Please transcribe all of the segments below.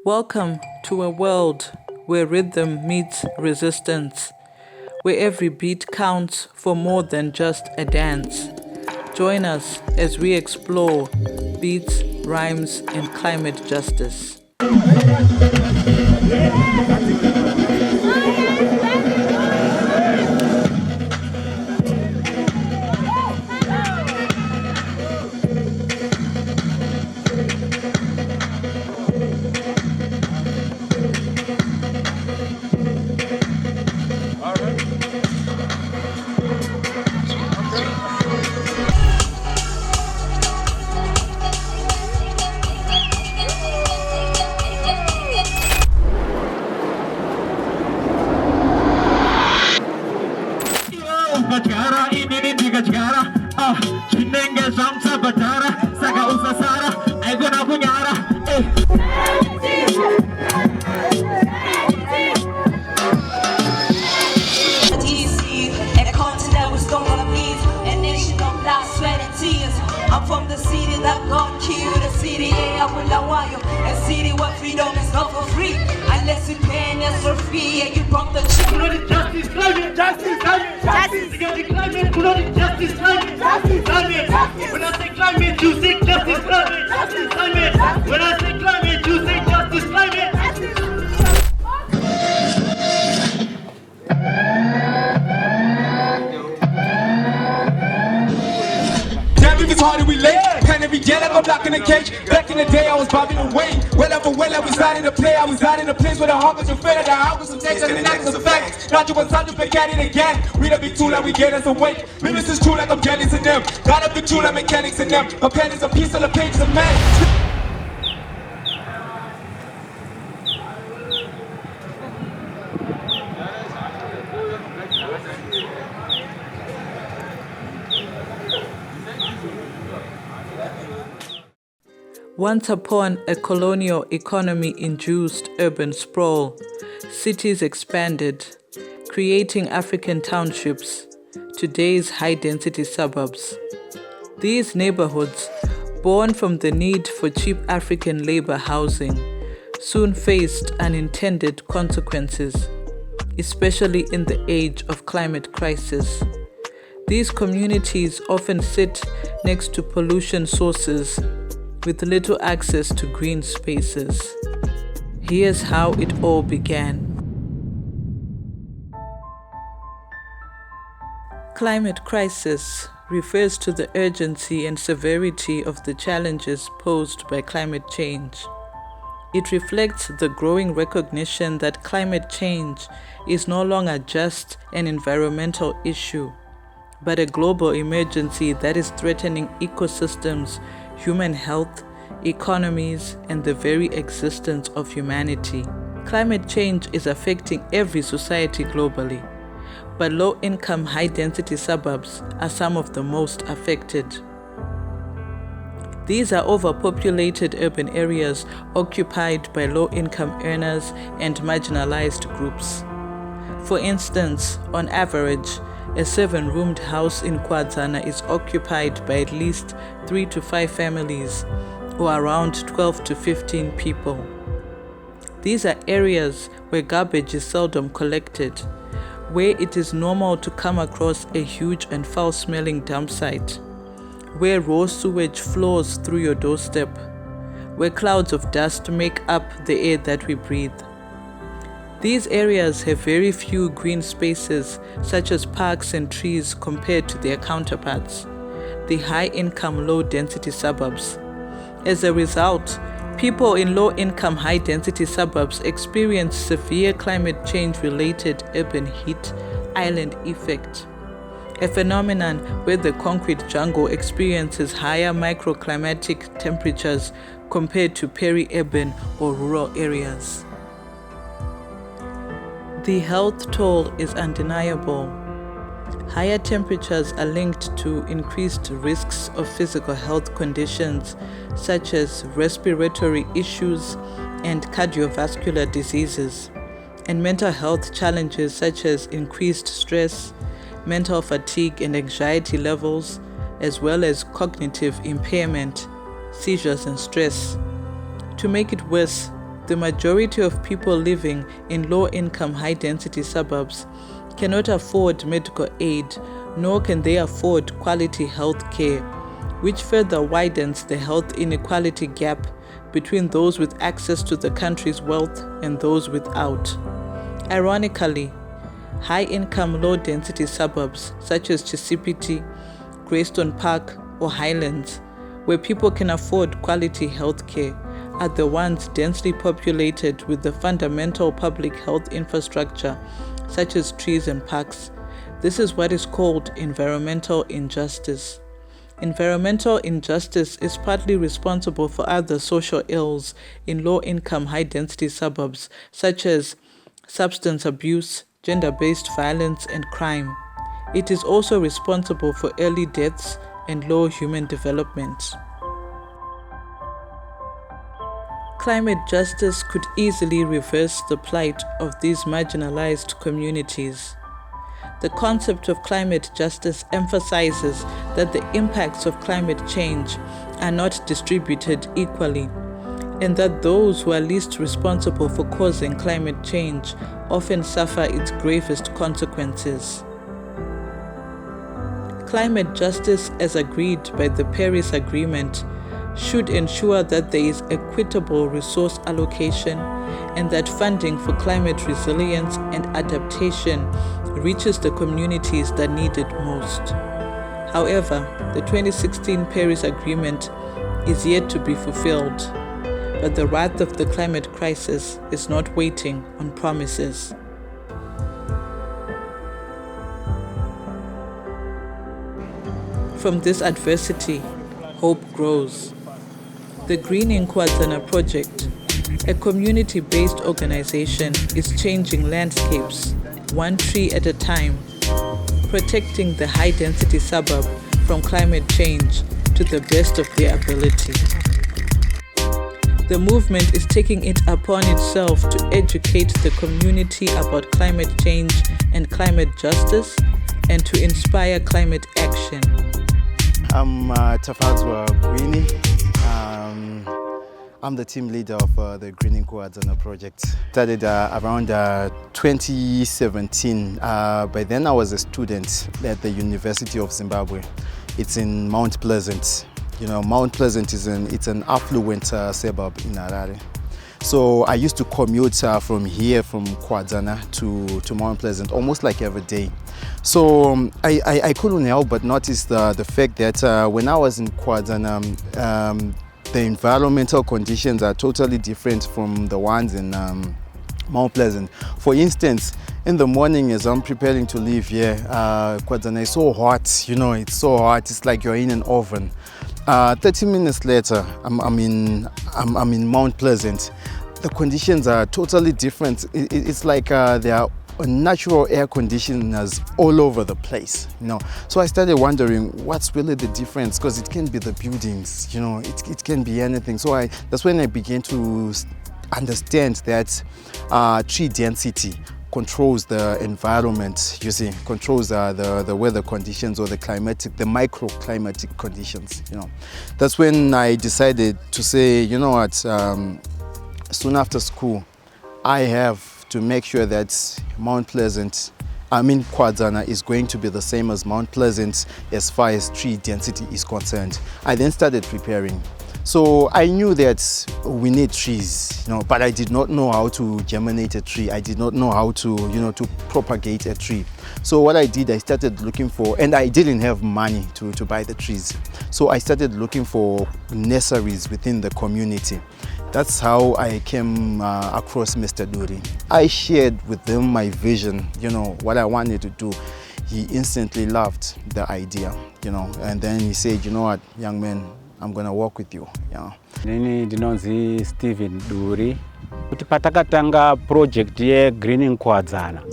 Welcome to a world where rhythm meets resistance, where every beat counts for more than just a dance. Join us as we explore beats, rhymes, and climate justice. I'm from the city that God killed, the city I will allow you, a city where freedom is not for free, unless you pay us for free, and you brought the justice, climate, justice, climate, justice, climate, justice, climate, justice, climate. When I say climate, you say justice, climate, justice, climate. When I say climate, you say justice, climate. It's hard to relate. Pen every day like I'm locked in a cage. Back in the day I was bobbing away. Well I was out in the play. I was out in a place where the hawkers were fed. The hawkers some takes and the knocks of facts. Not you want time to pick at it again. Read a big tool like we get us awake. Minutes is true like I'm jealous in them. Got up the tool like mechanics in them. A pen is a piece of the page of man. Once upon a colonial economy-induced urban sprawl, cities expanded, creating African townships, today's high-density suburbs. These neighborhoods, born from the need for cheap African labor housing, soon faced unintended consequences, especially in the age of climate crisis. These communities often sit next to pollution sources with little access to green spaces. Here's how it all began. Climate crisis refers to the urgency and severity of the challenges posed by climate change. It reflects the growing recognition that climate change is no longer just an environmental issue, but a global emergency that is threatening ecosystems, human health, economies, and the very existence of humanity. Climate change is affecting every society globally, but low-income, high-density suburbs are some of the most affected. These are overpopulated urban areas occupied by low-income earners and marginalized groups. For instance, on average, a 7-roomed house in Kuwadzana is occupied by at least 3 to 5 families, or around 12 to 15 people. These are areas where garbage is seldom collected, where it is normal to come across a huge and foul-smelling dump site, where raw sewage flows through your doorstep, where clouds of dust make up the air that we breathe. These areas have very few green spaces, such as parks and trees, compared to their counterparts, the high-income, low-density suburbs. As a result, people in low-income, high-density suburbs experience severe climate change-related urban heat island effect, a phenomenon where the concrete jungle experiences higher microclimatic temperatures compared to peri-urban or rural areas. The health toll is undeniable. Higher temperatures are linked to increased risks of physical health conditions such as respiratory issues and cardiovascular diseases, and mental health challenges such as increased stress, mental fatigue and anxiety levels, as well as cognitive impairment, seizures and stress. To make it worse, The majority of people living in low-income, high-density suburbs cannot afford medical aid, nor can they afford quality health care, which further widens the health inequality gap between those with access to the country's wealth and those without. Ironically, high-income, low-density suburbs such as Chisipiti, Greystone Park, or Highlands, where people can afford quality health care, are the ones densely populated with the fundamental public health infrastructure such as trees and parks. This is what is called environmental injustice. Environmental injustice is partly responsible for other social ills in low-income, high-density suburbs such as substance abuse, gender-based violence, and crime. It is also responsible for early deaths and low human development. Climate justice could easily reverse the plight of these marginalized communities. The concept of climate justice emphasizes that the impacts of climate change are not distributed equally, and that those who are least responsible for causing climate change often suffer its gravest consequences. Climate justice, as agreed by the Paris Agreement, should ensure that there is equitable resource allocation and that funding for climate resilience and adaptation reaches the communities that need it most. However, the 2016 Paris Agreement is yet to be fulfilled, but the wrath of the climate crisis is not waiting on promises. From this adversity, hope grows. The Greening Kuwadzana Project, a community-based organization, is changing landscapes, one tree at a time, protecting the high-density suburb from climate change to the best of their ability. The movement is taking it upon itself to educate the community about climate change and climate justice and to inspire climate action. I'm Tafadzwa Gwini. I'm the team leader of the Greening Kuwadzana Project. Started around 2017. By then I was a student at the University of Zimbabwe. It's in Mount Pleasant. You know, Mount Pleasant is an affluent suburb in Harare. So I used to commute from here, from Kuwadzana to Mount Pleasant, almost like every day. So I couldn't help but notice the fact that when I was in Kuwadzana, the environmental conditions are totally different from the ones in Mount Pleasant. For instance, in the morning as I'm preparing to leave here, Kuwadzana is so hot, you know, it's so hot, it's like you're in an oven. 30 minutes later, I'm in Mount Pleasant. The conditions are totally different. It's like there are natural air conditioners all over the place, you know. So I started wondering what's really the difference, because it can be the buildings, you know, it can be anything. So that's when I began to understand that tree density controls the environment, you see, controls the weather conditions or the microclimatic conditions, you know. That's when I decided to say, you know what, soon after school, I have to make sure that Kuwadzana is going to be the same as Mount Pleasant as far as tree density is concerned. I then started preparing. So I knew that we need trees, you know, but I did not know how to germinate a tree. I did not know how to, you know, to propagate a tree. So what I did, I started looking for, and I didn't have money to buy the trees. So I started looking for nurseries within the community. That's how I came across Mr. Duri. I shared with him my vision, you know, what I wanted to do. He instantly loved the idea, you know, and then he said, you know what, young man, I'm gonna work with you, you know. Nini ndinonzi Steven Duri. Kuti patakatanga project ye Greening Kuwadzana,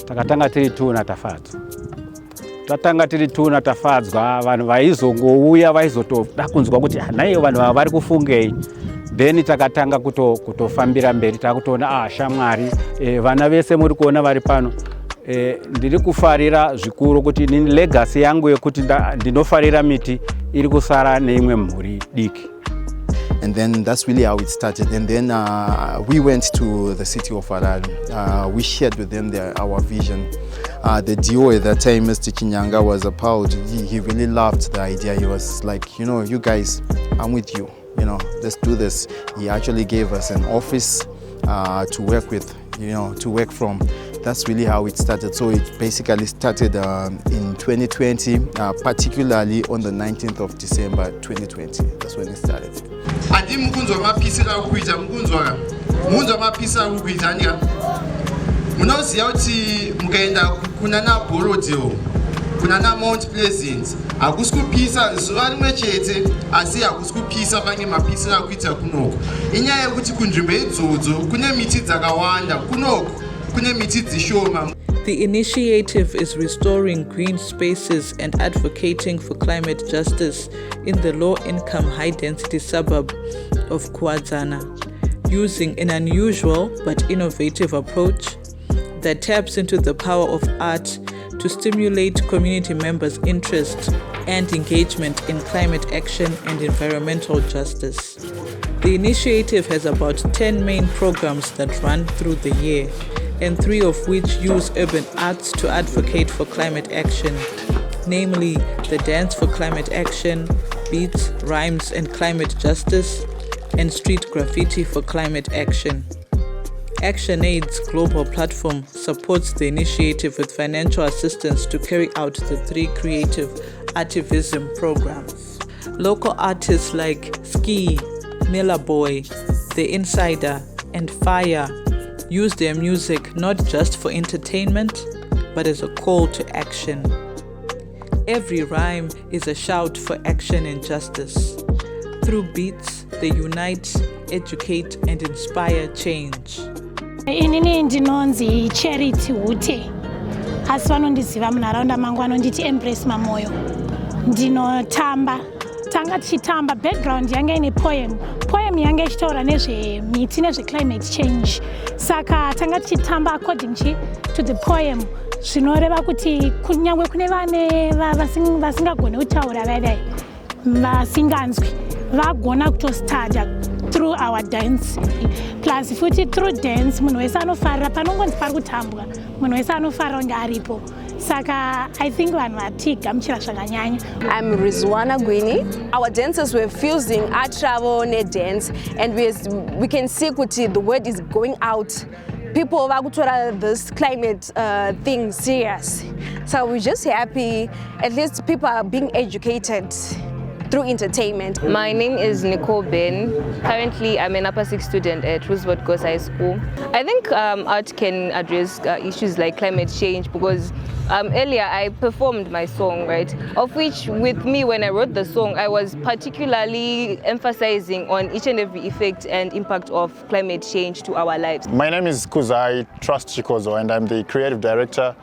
takatanga tiri tuna tafadzwa. Tatanga tiri tuna tafadzwa, vanhu vaizongouya vaizotoda kunzwa kuti naiyo vanhu vari kufungei. Then takatanga kutofambira mberi, takutoona shamwari, vana vese muri kuona vari pano. Ndiri kufarira zvikuru kuti nini legacy yangu yekuti ndinofarira miti iri kusara neimwe mhuri diki. And then that's really how it started. And then we went to the city of Harare. We shared with them our vision. The DO at that time, Mr. Chinyanga, was appalled. He really loved the idea. He was like, you know, you guys, I'm with you. You know, let's do this. He actually gave us an office to work with, you know, to work from. That's really how it started. So it basically started in 2020, particularly on the 19th of December 2020. That's when it started. Adi mukunzwa mapisi la kuita mukunzwa mapisi la kuita nika munoziya kuti mukaenda kuna na Borodeo kuna na Mount Pleasant akusikupisa zuva rimwe chete asi akusikupisa pange mapisi la kuita kunoko inyaya yekuti kunzvimbo idzodzo kune miti dzakawanda kunoko kune miti dzishoma. The initiative is restoring green spaces and advocating for climate justice in the low-income, high-density suburb of Kuwadzana, using an unusual but innovative approach that taps into the power of art to stimulate community members' interest and engagement in climate action and environmental justice. The initiative has about 10 main programs that run through the year, and 3 of which use urban arts to advocate for climate action, namely the Dance for Climate Action, Beats, Rhymes and Climate Justice, and Street Graffiti for Climate Action. ActionAid's global platform supports the initiative with financial assistance to carry out the 3 creative artivism programs. Local artists like Ski, Miller Boy, The Insider, and Fire use their music not just for entertainment, but as a call to action. Every rhyme is a shout for action and justice. Through beats, they unite, educate, and inspire change. Inini ndinonzi Charity Hute. Asi vanondiziva munharaunda mangu vanonditi Embrace Mamoyo. Ndinotamba. Tanga tichitamba background yanga ine poem yanga ichitaura nezvemiti nezveclimate change. Saka tanga tichitamba according to the poem. Zvinoreva kuti kunyangwe kune vane vasingagone kutaura vaidai vasinganzwi vagona kutostada through our dance. Plus futi through dance munhu wese anofarira panongonzi pari kutambwa munhu wese anofarira kunge aripo. Saka I think vanhu vatigamuchira zvakanyanya. I'm Rizwana Gwini. Our dancers were fusing art travel and dance, and we can see kuti the word is going out. People vakutora this climate thing serious. So we're just happy at least people are being educated through entertainment. My name is Nicole Ben. Currently, I'm an upper 6 student at Roosevelt Girls High School. I think art can address issues like climate change because earlier I performed my song, right? Of which, with me, when I wrote the song, I was particularly emphasizing on each and every effect and impact of climate change to our lives. My name is Kuzai Trust Chikozo, and I'm the creative director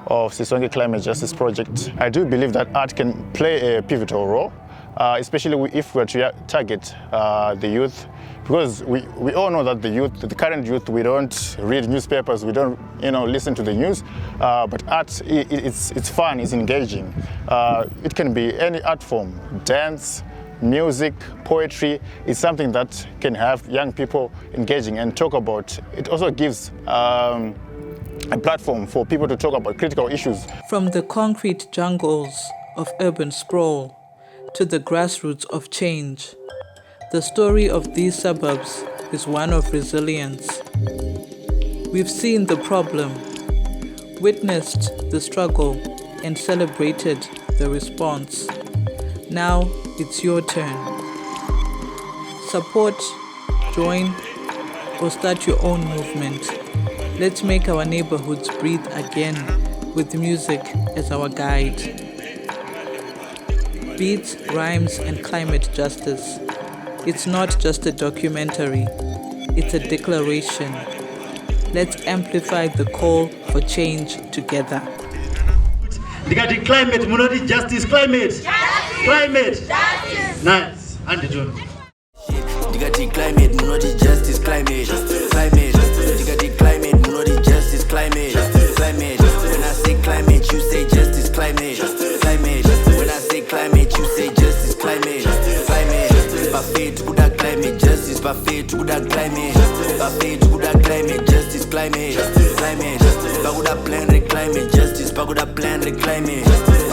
of Sisonke Climate Justice Project. I do believe that art can play a pivotal role, especially if we're to target the youth, because we all know that the current youth, we don't read newspapers, we don't listen to the news, but art, it's fun, it's engaging. It can be any art form, dance, music, poetry. It's something that can have young people engaging and talk about. It also gives a platform for people to talk about critical issues. From the concrete jungles of urban sprawl to the grassroots of change, the story of these suburbs is one of resilience. We've seen the problem, witnessed the struggle, and celebrated the response. Now it's your turn. Support, join, or start your own movement. Let's make our neighborhoods breathe again with music as our guide. Beats, rhymes, and climate justice. It's not just a documentary, it's a declaration. Let's amplify the call for change together. Regarding climate, munoti justice, climate. Climate. Justice. Nice. And John. Regarding climate, munoti justice, climate. Climate. Regarding climate, munoti justice, climate. Climate. When I say climate, you say justice, climate. Climate. When I say climate, you say justice, climate. Climate. If I fail to put that climate kuda climate Bafei kuda climate justice climate Climate Bakuda plan reclaim it justice Bakuda plan reclaim it